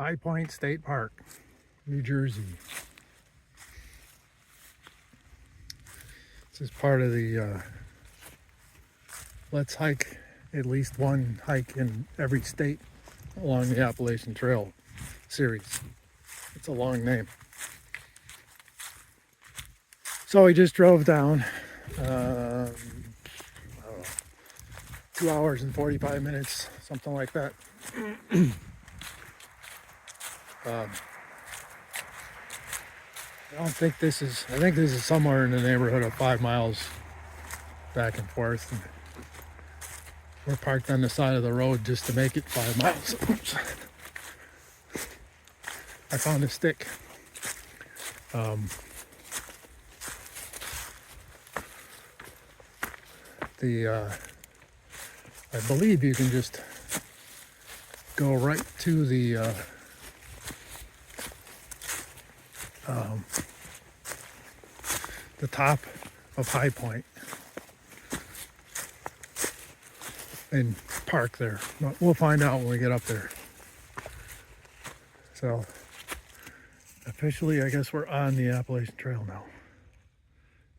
High Point State Park, New Jersey. This is part of the Let's Hike at least one hike in every state along the Appalachian Trail series. It's a long name. So we just drove down 2 hours and 45 minutes, something like that. I think this is somewhere in the neighborhood of 5 miles back and forth. And we're parked on the side of the road just to make it 5 miles. Oops. I found a stick. I believe you can just go right to the top of High Point and park there. But we'll find out when we get up there. So officially, I guess we're on the Appalachian Trail now.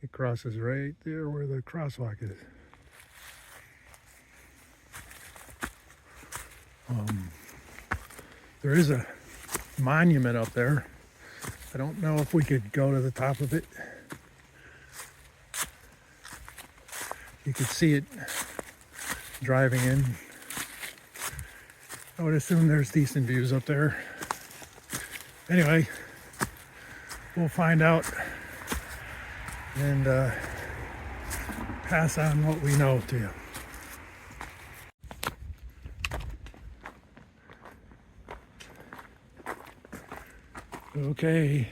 It crosses right there where the crosswalk is. There is a monument up there. I don't know if we could go to the top of it. You could see it driving in. I would assume there's decent views up there. Anyway, we'll find out and pass on what we know to you. Okay.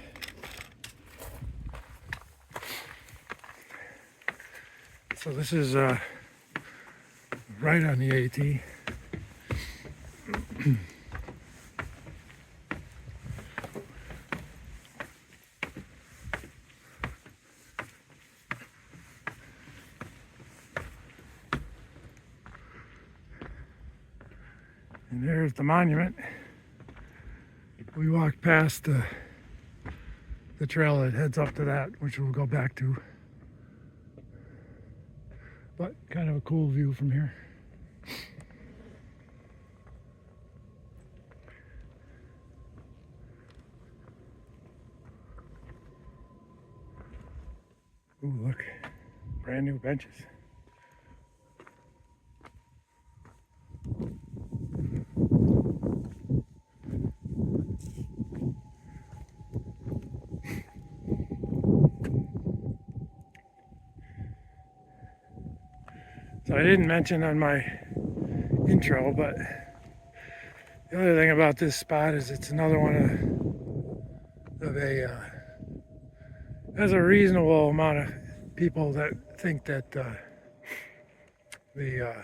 So this is right on the AT. And there's the monument. We walked past the trail that heads up to that, which we'll go back to. But kind of a cool view from here. Ooh, look, brand new benches. So I didn't mention on my intro, but the other thing about this spot is it's another one has a reasonable amount of people that think that the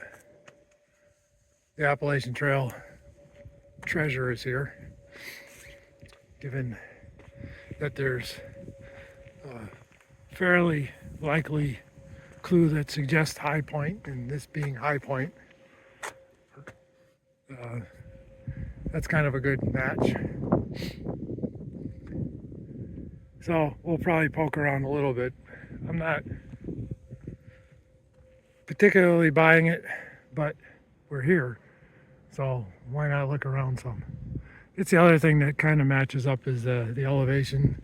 Appalachian Trail treasure is here, given that there's a fairly likely clue that suggests High Point, and this being High Point, that's kind of a good match. So we'll probably poke around a little bit. I'm not particularly buying it, but we're here, so why not look around some? It's the other thing that kind of matches up is the elevation.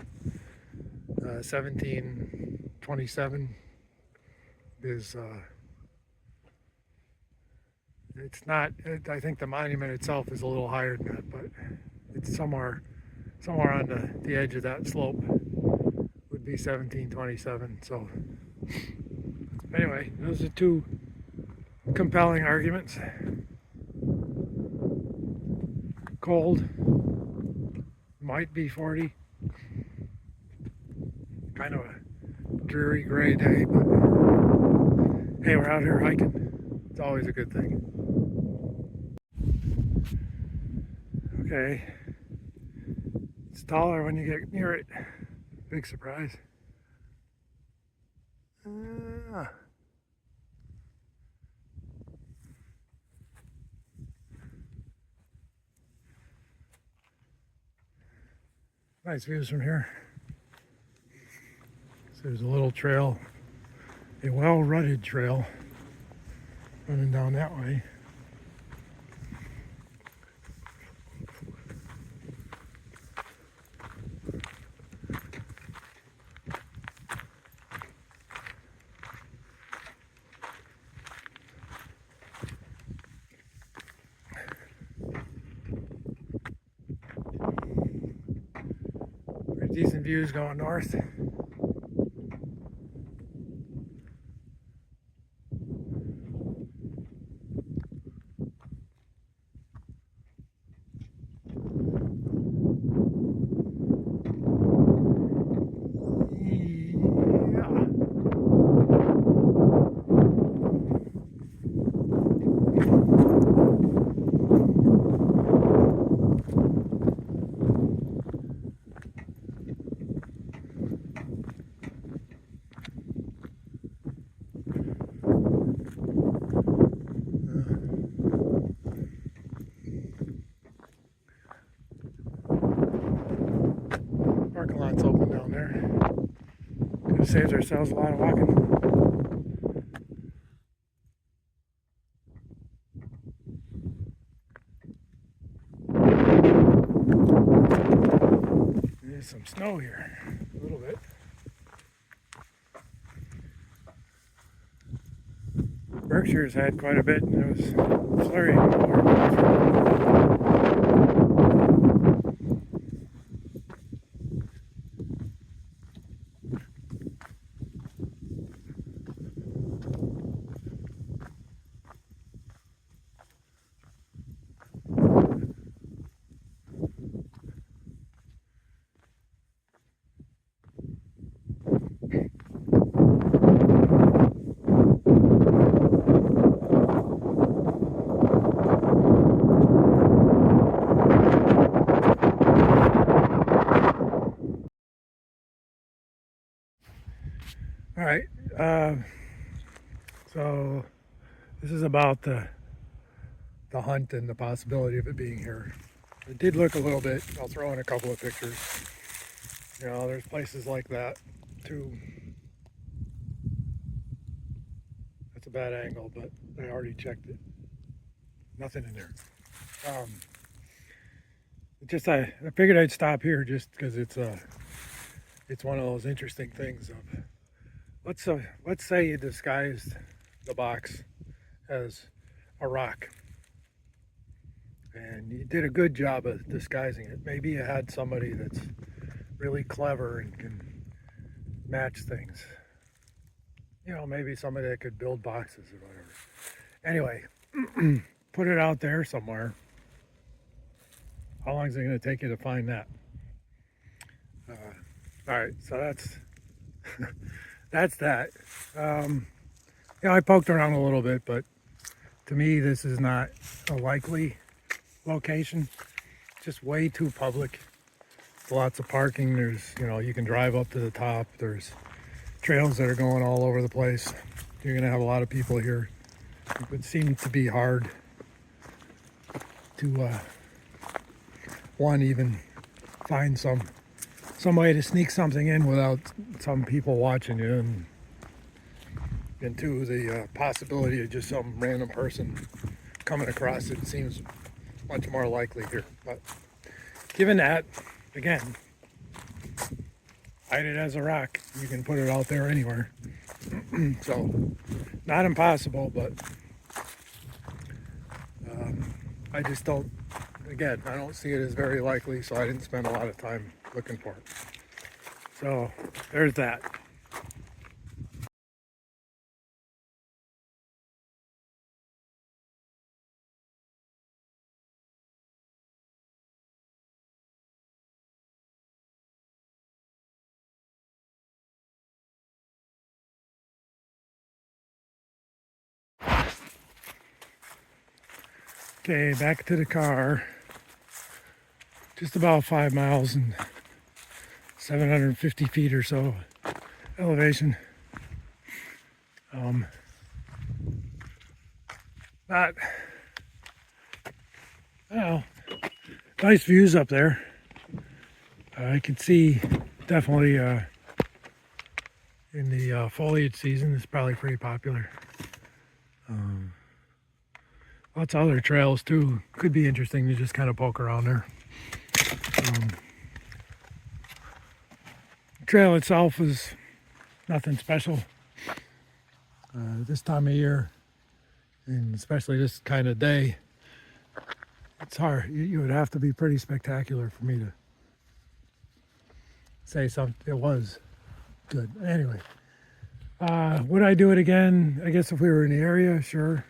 1727 is it's not, I think the monument itself is a little higher than that, but it's somewhere on the edge of that slope would be 1727. So anyway, those are two compelling arguments. Cold, might be 40. Kind of a dreary gray day, but hey, we're out here hiking. It's always a good thing. Okay, it's taller when you get near it. Big surprise. Nice views from here. So there's a little trail, a well-rutted trail running down that way. Pretty decent views going north. Parking lot's open down there. Could have saved ourselves a lot of walking. There's some snow here, a little bit. Berkshire's had quite a bit, and it was flurry before. All right, so this is about the hunt and the possibility of it being here. It did look a little bit. I'll throw in a couple of pictures. You know, there's places like that too. That's a bad angle, but I already checked it. Nothing in there. I figured I'd stop here just because it's one of those interesting things of let's say you disguised the box as a rock, and you did a good job of disguising it. Maybe you had somebody that's really clever and can match things. You know, maybe somebody that could build boxes or whatever. Anyway, put it out there somewhere. How long is it going to take you to find that? All right, so that's that. You know, I poked around a little bit, but to me, this is not a likely location. It's just way too public. Lots of parking. There's, you know, you can drive up to the top. There's trails that are going all over the place. You're going to have a lot of people here. It would seem to be hard to, even find some way to sneak something in without some people watching you, and two, the possibility of just some random person coming across it seems much more likely here. But given that, again, hide it as a rock. You can put it out there anywhere. So, not impossible, but I just don't, again, I don't see it as very likely, so I didn't spend a lot of time looking for it. So, there's that. Okay, back to the car. Just about 5 miles and 750 feet or so elevation. Not, I don't know, nice views up there. I can see definitely in the foliage season, it's probably pretty popular. Lots of other trails too. Could be interesting to just kind of poke around there. The trail itself is nothing special. This time of year, and especially this kind of day, it's hard. You would have to be pretty spectacular for me to say something. It was good. Anyway, would I do it again? I guess if we were in the area, sure.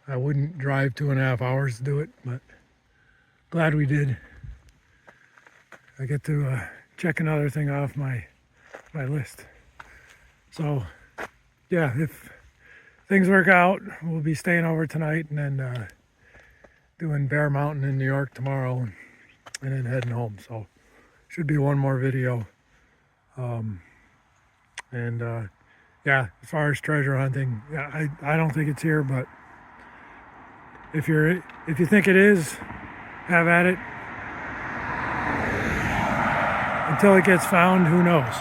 I wouldn't drive 2.5 hours to do it, but glad we did. I get to check another thing off my list. So, yeah, if things work out, we'll be staying over tonight and then doing Bear Mountain in New York tomorrow and then heading home. So, should be one more video. Yeah, as far as treasure hunting, yeah, I don't think it's here, but if you think it is, have at it. Until it gets found, who knows?